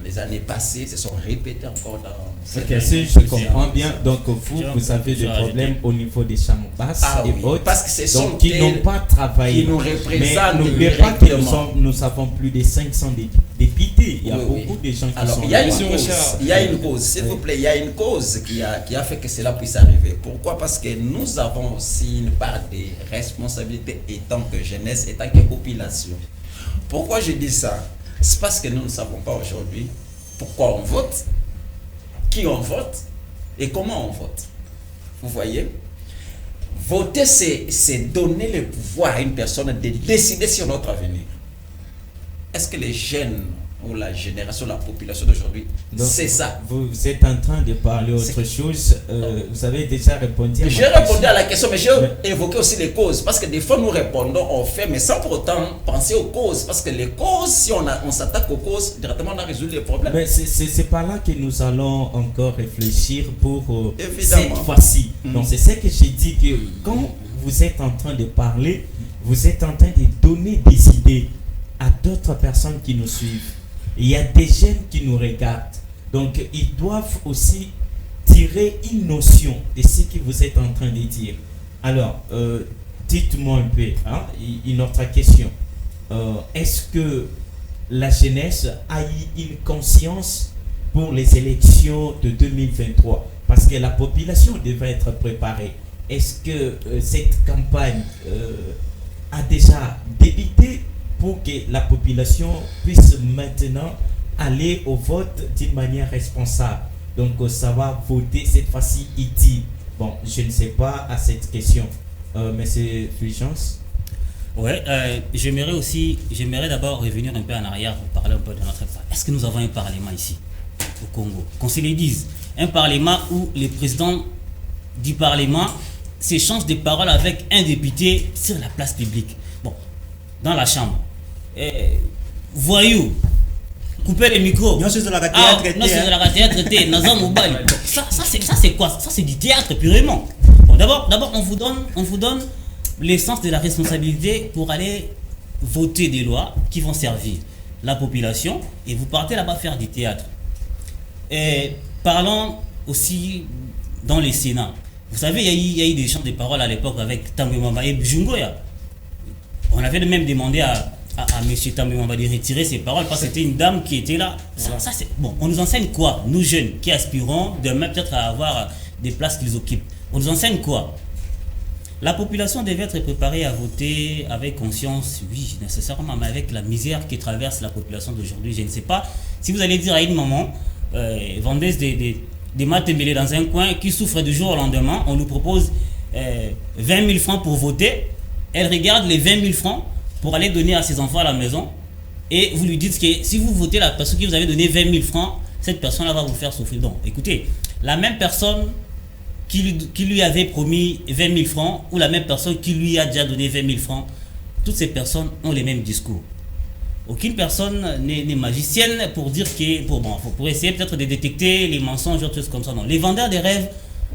les années passées se sont répétées encore dans cette année. Je comprends bien. Donc, vous avez des problèmes au niveau des chambres basses et hautes. Parce que ce sont qui n'ont pas travaillé. Qui nous représentent. Mais n'oubliez pas que nous avons plus de 500 députés. Il y a beaucoup de gens qui sont il y a une cause, s'il vous plaît, il y a une cause qui a fait que cela puisse arriver. Pourquoi? Parce que nous avons aussi une part de responsabilité étant que jeunesse, étant que population. Pourquoi je dis ça? C'est parce que nous ne savons pas aujourd'hui pourquoi on vote, qui on vote et comment on vote. Vous voyez? Voter, c'est donner le pouvoir à une personne de décider sur notre avenir. Est-ce que les jeunes ou la génération, la population d'aujourd'hui, c'est ça? Vous êtes en train de parler autre chose. Vous avez déjà répondu à J'ai répondu à la question, mais j'ai évoqué aussi les causes. Parce que des fois, nous répondons, on fait, mais sans pour autant penser aux causes. Parce que les causes, si on s'attaque aux causes, directement, on a résolu les problèmes. Mais c'est par là que nous allons encore réfléchir pour cette fois-ci. Donc, c'est ce que j'ai dit, que quand vous êtes en train de parler, vous êtes en train de donner des idées à d'autres personnes qui nous suivent. Il y a des jeunes qui nous regardent. Donc, ils doivent aussi tirer une notion de ce que vous êtes en train de dire. Alors, dites-moi un peu, hein, une autre question. Est-ce que la jeunesse a eu une conscience pour les élections de 2023? Parce que la population devait être préparée. Est-ce que cette campagne a déjà débuté pour que la population puisse maintenant aller au vote d'une manière responsable? Donc, ça va voter cette fois-ci utile. Bon, je ne sais pas à cette question. Monsieur Fulgence? Ouais, j'aimerais d'abord revenir un peu en arrière pour parler un peu de notre part. Est-ce que nous avons un parlement ici, au Congo? Qu'on se le dise. Un parlement où le président du parlement s'échange des paroles avec un député sur la place publique. Bon, dans la chambre. Voyou, couper les micros. Non, c'est de la théâtre. Non, c'est de la théâtre. Ça c'est quoi? Ça c'est du théâtre purement. Bon, d'abord on vous donne l'essence de la responsabilité pour aller voter des lois qui vont servir la population et vous partez là-bas faire du théâtre. Et parlons aussi dans les Sénats. Vous savez, il y a eu des chants de parole à l'époque avec Tambwe Mwamba et Bujungoya. On avait même demandé à M. Tambwe Mwamba de retirer ses paroles parce que c'était une dame qui était là. Ça, c'est, bon, on nous enseigne quoi, nous jeunes qui aspirons demain peut-être à avoir des places qu'ils occupent? On nous enseigne quoi? La population devait être préparée à voter avec conscience, oui, nécessairement, mais avec la misère qui traverse la population d'aujourd'hui. Je ne sais pas si vous allez dire à une maman, vendeuse des maths mêlés dans un coin, qui souffre du jour au lendemain, on nous propose 20 000 francs pour voter. Elle regarde les 20 000 francs pour aller donner à ses enfants à la maison. Et vous lui dites que si vous votez la personne qui vous avez donné 20 000 francs, cette personne-là va vous faire souffrir. Donc, écoutez, la même personne qui lui avait promis 20 000 francs ou la même personne qui lui a déjà donné 20 000 francs, toutes ces personnes ont les mêmes discours. Aucune personne n'est magicienne pour dire que pour essayer peut-être de détecter les mensonges, autres choses comme ça. Non, les vendeurs de rêves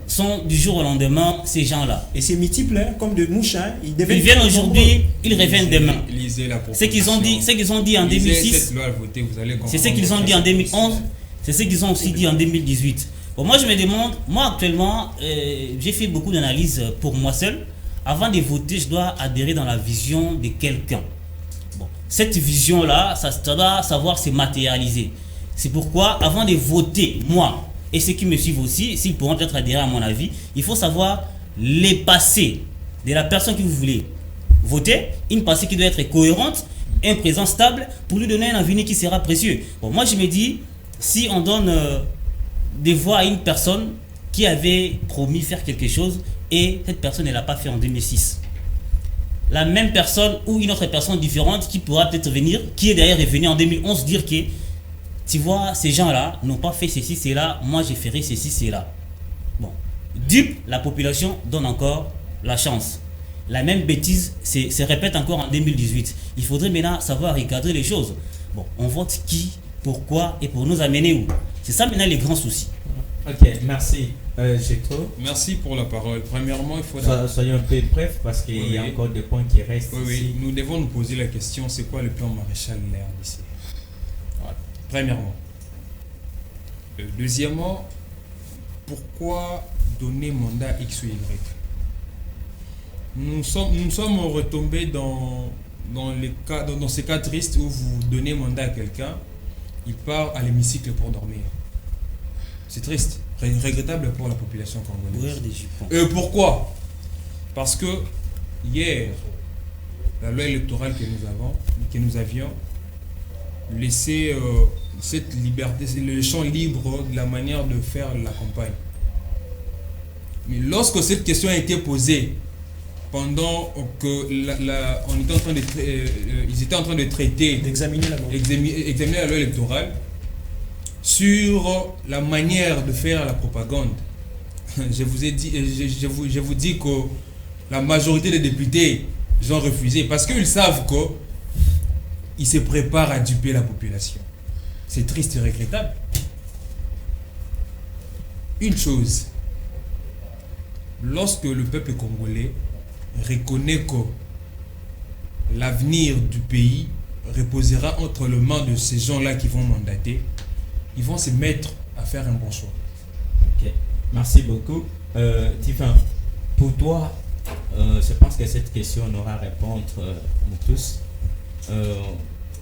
sont du jour au lendemain ces gens-là. Et c'est multiple, hein, comme de mouches. Hein. Ils viennent aujourd'hui, ils reviennent demain. Lisez la ce qu'ils ont dit en 2006, c'est ce qu'ils ont dit en 2011, c'est ce qu'ils ont aussi dit en 2018. Bon, moi je me demande, moi actuellement, j'ai fait beaucoup d'analyses pour moi seul. Avant de voter, je dois adhérer dans la vision de quelqu'un. Bon, cette vision-là, ça doit savoir se matérialiser. C'est pourquoi, avant de voter, moi, et ceux qui me suivent aussi, s'ils pourront peut-être adhérer à mon avis, il faut savoir les passés de la personne que vous voulez voter, une passée qui doit être cohérente, un présent stable, pour lui donner un avenir qui sera précieux. Bon, moi je me dis, si on donne des voix à une personne qui avait promis faire quelque chose et cette personne ne l'a pas fait en 2006, la même personne ou une autre personne différente qui pourra peut-être venir, qui est d'ailleurs revenue en 2011 dire que tu vois, ces gens-là n'ont pas fait ceci, cela, moi j'ai fait ceci, cela. Bon, dupe, la population donne encore la chance. La même bêtise se répète encore en 2018. Il faudrait maintenant savoir recadrer les choses. Bon, on vote qui, pourquoi et pour nous amener où? C'est ça maintenant les grands soucis. Ok, merci. Gétro. Merci pour la parole. Premièrement, il faut... Soyons un peu bref parce qu'il y a encore des points qui restent ici. Oui, nous devons nous poser la question, c'est quoi le plan Maréchal Lair ici? Voilà. Premièrement. Deuxièmement, pourquoi donner mandat X ou Y? Nous sommes retombés dans ces cas tristes où vous donnez mandat à quelqu'un, il part à l'hémicycle pour dormir. C'est triste, regrettable pour la population congolaise. Pourquoi? Parce que hier, la loi électorale que nous avions laissé cette liberté, le champ libre de la manière de faire la campagne. Mais lorsque cette question a été posée, pendant que ils étaient en train de traiter, d'examiner la loi électorale, sur la manière de faire la propagande, je vous dis que la majorité des députés ont refusé parce qu'ils savent qu'ils se préparent à duper la population. C'est triste et regrettable. Une chose, lorsque le peuple congolais reconnaît que l'avenir du pays reposera entre les mains de ces gens-là qui vont mandater, ils vont se mettre à faire un bon choix. Okay. Merci beaucoup. Tifin, pour toi, je pense que cette question on aura à répondre nous tous.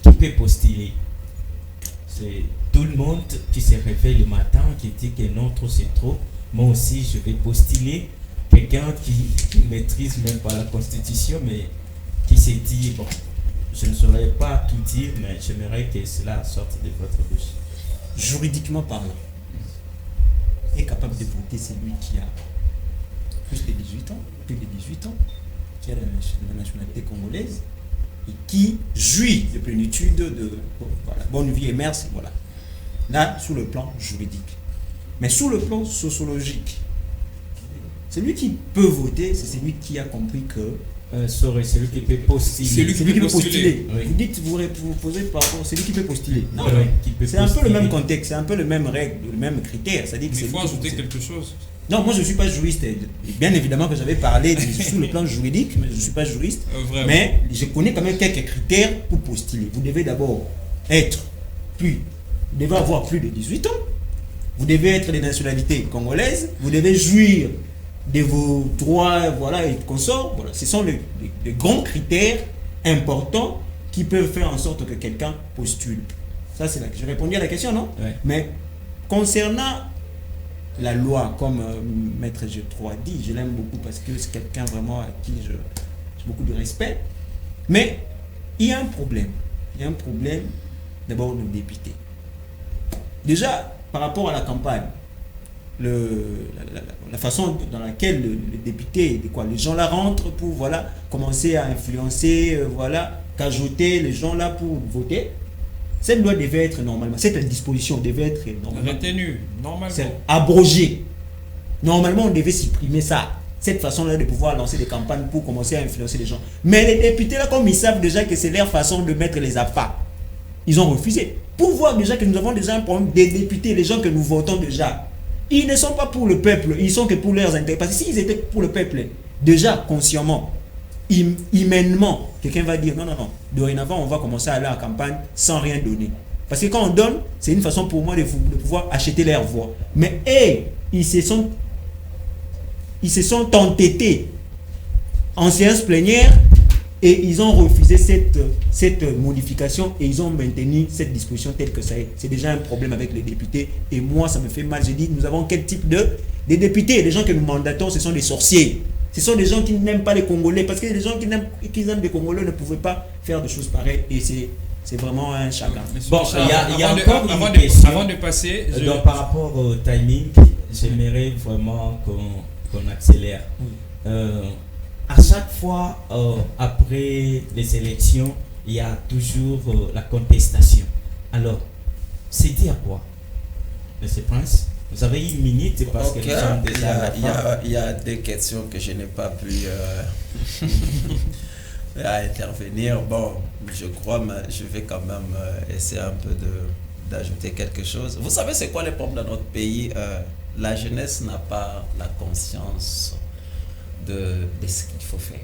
Qui peut postuler? C'est tout le monde qui se réveille le matin, qui dit que non, trop c'est trop. Moi aussi, je vais postuler. Quelqu'un qui maîtrise même pas la Constitution, mais qui s'est dit, bon, je ne saurais pas tout dire, mais j'aimerais que cela sorte de votre bouche. Juridiquement parlant, est capable de voter celui qui a plus de 18 ans, qui a la nationalité congolaise et qui jouit de plénitude de voilà, bonne vie et merci, voilà. Là, sur le plan juridique. Mais sur le plan sociologique, celui qui peut voter, c'est celui qui a compris que Celui qui peut postuler. celui qui peut postuler. Oui. Vous dites, vous posez par rapport, celui qui peut postuler. Non, Oui, qui peut c'est un peu le postuler. même contexte, c'est un peu le même règle, le même critère. C'est-à-dire que Il c'est faut lui qui ajouter postule. quelque chose. Non, moi je ne suis pas juriste. Et bien évidemment que j'avais parlé sur le plan juridique, mais je ne suis pas juriste. Vraiment. Mais je connais quand même quelques critères pour postuler. Vous devez d'abord vous devez avoir plus de 18 ans. Vous devez être de nationalité congolaise. Vous devez jouir de vos droits, voilà, et consorts. Voilà. Ce sont les grands critères importants qui peuvent faire en sorte que quelqu'un postule. Ça, c'est là que j'ai répondu à la question, non? Ouais. Mais concernant la loi, comme Maître G3 dit, je l'aime beaucoup parce que c'est quelqu'un vraiment à qui j'ai beaucoup de respect. Mais il y a un problème. Il y a un problème d'abord de député. Déjà, par rapport à la campagne, la façon dans laquelle le député, les gens là rentrent pour voilà, commencer à influencer, voilà, cajoter les gens là pour voter, cette loi devait être normalement, cette disposition devait être normalement Retenu, normalement. c'est abrogé. Normalement, on devait supprimer ça. Cette façon-là de pouvoir lancer des campagnes pour commencer à influencer les gens. Mais les députés, là, comme ils savent déjà que c'est leur façon de mettre les appâts, ils ont refusé. Pour voir déjà que nous avons déjà un problème des députés, les gens que nous votons déjà, ils ne sont pas pour le peuple, ils sont que pour leurs intérêts. Parce que s'ils étaient pour le peuple, déjà consciemment, humainement, quelqu'un va dire non, dorénavant, on va commencer à aller en campagne sans rien donner. Parce que quand on donne, c'est une façon pour moi de pouvoir acheter leur voix. Mais ils se sont entêtés en séance plénière et ils ont refusé cette modification et ils ont maintenu cette disposition telle que ça est. C'est déjà un problème avec les députés et moi ça me fait mal. Je dis, nous avons quel type des députés? Les gens que nous mandatons, ce sont des sorciers. Ce sont des gens qui n'aiment pas les Congolais parce que les gens qui aiment les Congolais ne pouvaient pas faire des choses pareilles et c'est vraiment un chagrin. Monsieur Bon, Richard, il y a avant de- encore avant une de- question. Avant de passer, Donc, par rapport au timing, j'aimerais vraiment qu'on accélère. À chaque fois, après les élections, il y a toujours la contestation. Alors, c'est dit à quoi, Monsieur Prince? Vous avez une minute parce que Ok, nous sommes déjà à la fin. il y a des questions que je n'ai pas pu à intervenir. Bon, je crois, mais je vais quand même essayer un peu d'ajouter quelque chose. Vous savez, c'est quoi le problème dans notre pays? La jeunesse n'a pas la conscience de ce qu'il faut faire.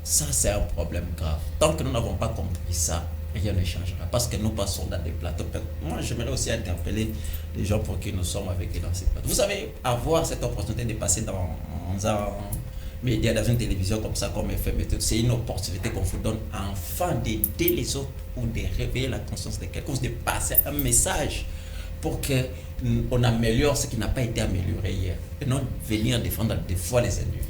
Ça, c'est un problème grave. Tant que nous n'avons pas compris ça, rien ne changera. Parce que nous passons dans des plateaux. Moi, j'aimerais aussi interpeller les gens pour qui nous sommes avec eux dans ces plateaux. Vous savez, avoir cette opportunité de passer dans un média, dans une télévision comme ça, comme FM, c'est une opportunité qu'on vous donne afin d'aider les autres ou de réveiller la conscience de quelqu'un, de passer un message pour qu'on améliore ce qui n'a pas été amélioré hier. Et non venir défendre des fois les individus.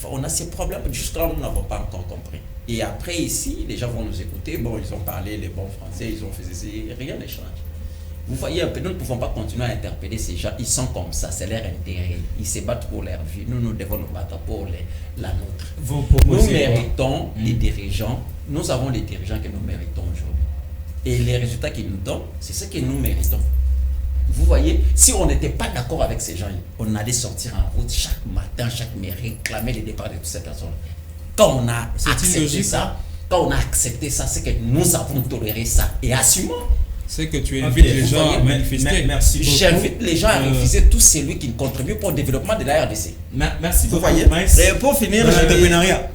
On a ces problèmes, jusqu'à là nous n'avons pas encore compris. Et après ici, les gens vont nous écouter, bon ils ont parlé les bons français, ils ont fait ceci, rien ne change. Vous voyez un peu, nous ne pouvons pas continuer à interpeller ces gens, ils sont comme ça, c'est leur intérêt, ils se battent pour leur vie, nous devons nous battre pour la nôtre. Vous Nous proposez méritons les dirigeants, nous avons les dirigeants que nous méritons aujourd'hui. Et les résultats qu'ils nous donnent, c'est ce que nous méritons. Vous voyez, si on n'était pas d'accord avec ces gens, on allait sortir en route chaque matin, chaque nuit, réclamer le départ de toutes ces personnes. Quand on a accepté ça, c'est que nous avons toléré ça. Et assumons. c'est que tu invites les gens à manifester. Merci beaucoup. J'invite les gens à refuser tout celui qui contribue pour le développement de la RDC. Merci Vous beaucoup, voyez. Prince. Et pour finir, Dans je vais- l'entrepreneuriat.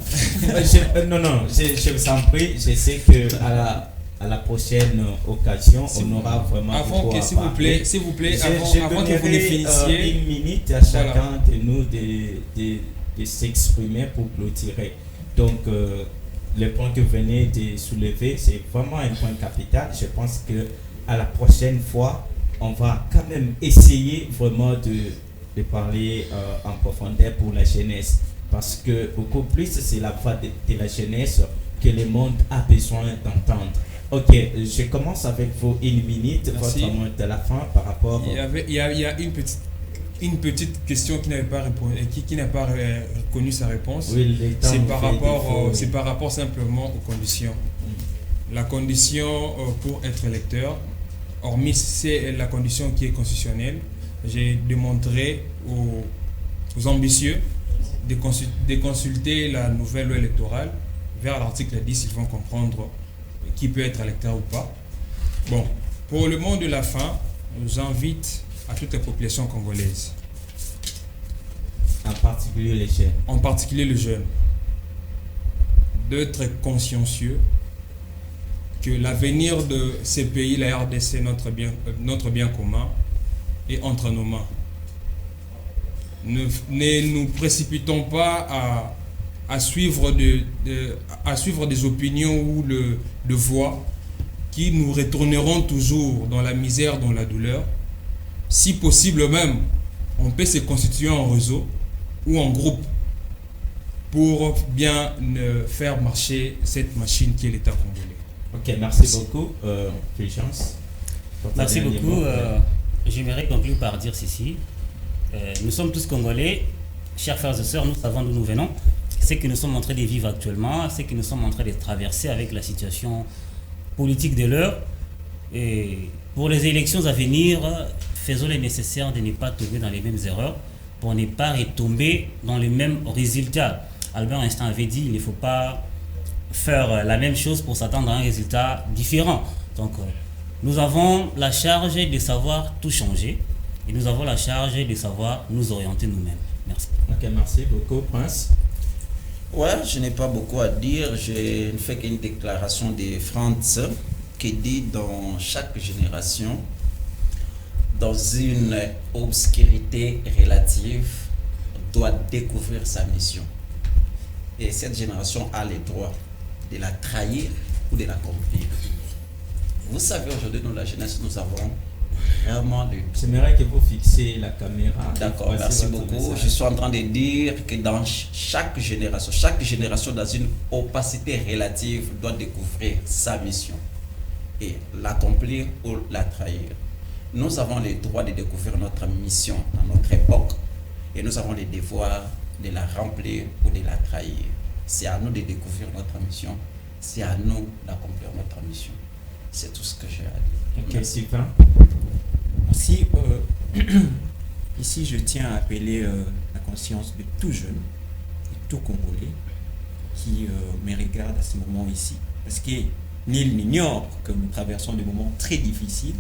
Non, je vous en prie, je sais que à à la prochaine occasion, on aura vraiment Avant beaucoup que, à s'il vous parler. plaît, s'il vous plaît, Je avant que vous ne donnerai, finissiez, une minute à chacun de nous de s'exprimer pour clôturer. Donc, le point que vous venez de soulever, c'est vraiment un point capital. Je pense que à la prochaine fois, on va quand même essayer vraiment de parler en profondeur pour la jeunesse. Parce que beaucoup plus, c'est la voix de la jeunesse que le monde a besoin d'entendre. Ok, je commence avec vous une minute, Merci. votre mot de la fin par rapport... il y a une petite question qui n'avait pas répondu, qui n'a pas reconnu sa réponse. Oui, le temps C'est nous par fait rapport, défaut, oui. c'est par rapport simplement aux conditions. La condition pour être électeur, hormis c'est la condition qui est constitutionnelle, j'ai demandé aux ambitieux de consulter la nouvelle loi électorale. Vers l'article 10, ils vont comprendre qui peut être électeur ou pas. Bon, pour le mot de la fin, j'invite à toute la population congolaise, En particulier les jeunes. en particulier les jeunes, d'être consciencieux que l'avenir de ces pays, la RDC, notre bien commun, est entre nos mains. Ne nous précipitons pas à suivre des opinions ou de voix qui nous retourneront toujours dans la misère, dans la douleur. Si possible même, on peut se constituer en réseau ou en groupe pour bien faire marcher cette machine qui est l'État congolais. Ok, merci beaucoup, Fulgence. Merci beaucoup. J'aimerais conclure par dire ceci. Nous sommes tous Congolais. Chers frères et sœurs, nous savons d'où nous venons. Ce que nous sommes en train de vivre actuellement, ce que nous sommes en train de traverser avec la situation politique de l'heure. Et pour les élections à venir, faisons le nécessaire de ne pas tomber dans les mêmes erreurs pour ne pas retomber dans les mêmes résultats. Albert Einstein avait dit qu'il ne faut pas faire la même chose pour s'attendre à un résultat différent. Donc, nous avons la charge de savoir tout changer et nous avons la charge de savoir nous orienter nous-mêmes. Merci. Ok, merci beaucoup, Prince. Ouais, je n'ai pas beaucoup à dire. Je ne fais qu'une déclaration de Franz qui dit dans chaque génération, dans une obscurité relative, doit découvrir sa mission. Et cette génération a le droit de la trahir ou de l'accomplir. Vous savez, aujourd'hui, dans la jeunesse, nous avons vraiment de... J'aimerais que vous fixiez la caméra. D'accord, Voici merci votre beaucoup. message. Je suis en train de dire que dans chaque génération dans une opacité relative doit découvrir sa mission et l'accomplir ou la trahir. Nous avons le droit de découvrir notre mission à notre époque et nous avons le devoir de la remplir ou de la trahir. C'est à nous de découvrir notre mission, c'est à nous d'accomplir notre mission. C'est tout ce que j'ai à dire. Ok, Sylvain. Si, ici, je tiens à appeler la conscience de tout jeune, de tout Congolais qui me regarde à ce moment ici. Parce que nul n'ignore que nous traversons des moments très difficiles.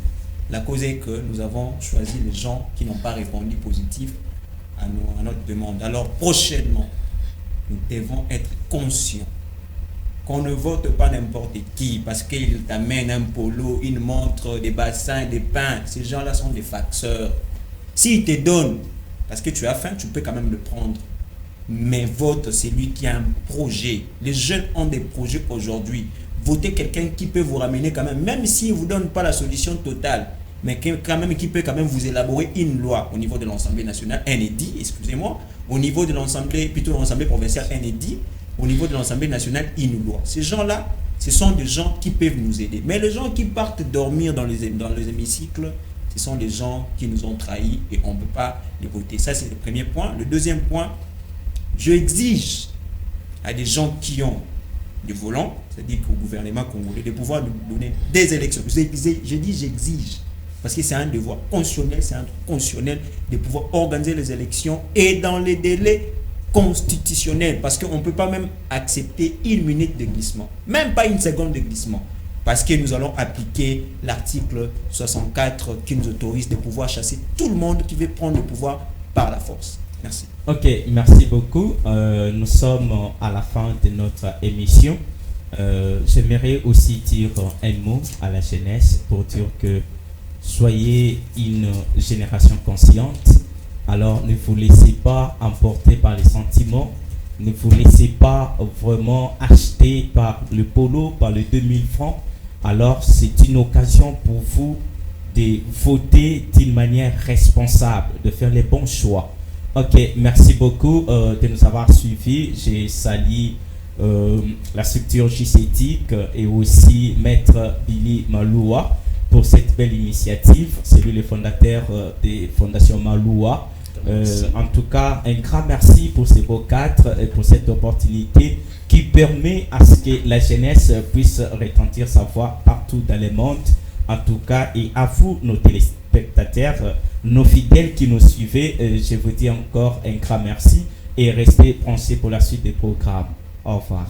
La cause est que nous avons choisi les gens qui n'ont pas répondu positif à notre demande. Alors, prochainement, nous devons être conscients qu'on ne vote pas n'importe qui parce qu'il t'amène un polo, une montre, des bassins, des pains. Ces gens-là sont des facteurs. S'ils te donnent, parce que tu as faim, tu peux quand même le prendre. Mais vote celui qui a un projet. Les jeunes ont des projets aujourd'hui. Votez quelqu'un qui peut vous ramener quand même s'il ne vous donne pas la solution totale, mais quand même qui peut quand même vous élaborer une loi au niveau de l'Assemblée nationale, excusez-moi, au niveau de l'Assemblée, plutôt l'Assemblée provinciale, au niveau de l'Assemblée nationale, une loi. Ces gens-là, ce sont des gens qui peuvent nous aider. Mais les gens qui partent dormir dans les hémicycles, ce sont des gens qui nous ont trahis et on ne peut pas les voter. Ça, c'est le premier point. Le deuxième point, je exige à des gens qui ont du volant, c'est-à-dire qu'au gouvernement congolais, de pouvoir nous donner des élections. J'exige, parce que c'est un devoir constitutionnel, c'est un truc constitutionnel de pouvoir organiser les élections et dans les délais constitutionnels, parce qu'on ne peut pas même accepter une minute de glissement, même pas une seconde de glissement, parce que nous allons appliquer l'article 64 qui nous autorise de pouvoir chasser tout le monde qui veut prendre le pouvoir par la force. Merci. Ok, merci beaucoup. Nous sommes à la fin de notre émission. J'aimerais aussi dire un mot à la jeunesse pour dire que soyez une génération consciente. Alors ne vous laissez pas emporter par les sentiments. Ne vous laissez pas vraiment acheter par le polo, par les 2000 francs. Alors c'est une occasion pour vous de voter d'une manière responsable, de faire les bons choix. Ok, merci beaucoup de nous avoir suivis. J'ai sali la structure JCETIC et aussi Maître Billy Maloua pour cette belle initiative. C'est lui le fondateur des fondations Maloua. En tout cas, un grand merci pour ces beaux cadres et pour cette opportunité qui permet à ce que la jeunesse puisse retentir sa voix partout dans le monde. En tout cas, et à vous, nos téléspectateurs, nos fidèles qui nous suivez, je vous dis encore un grand merci et restez branchés pour la suite des programmes. Au revoir.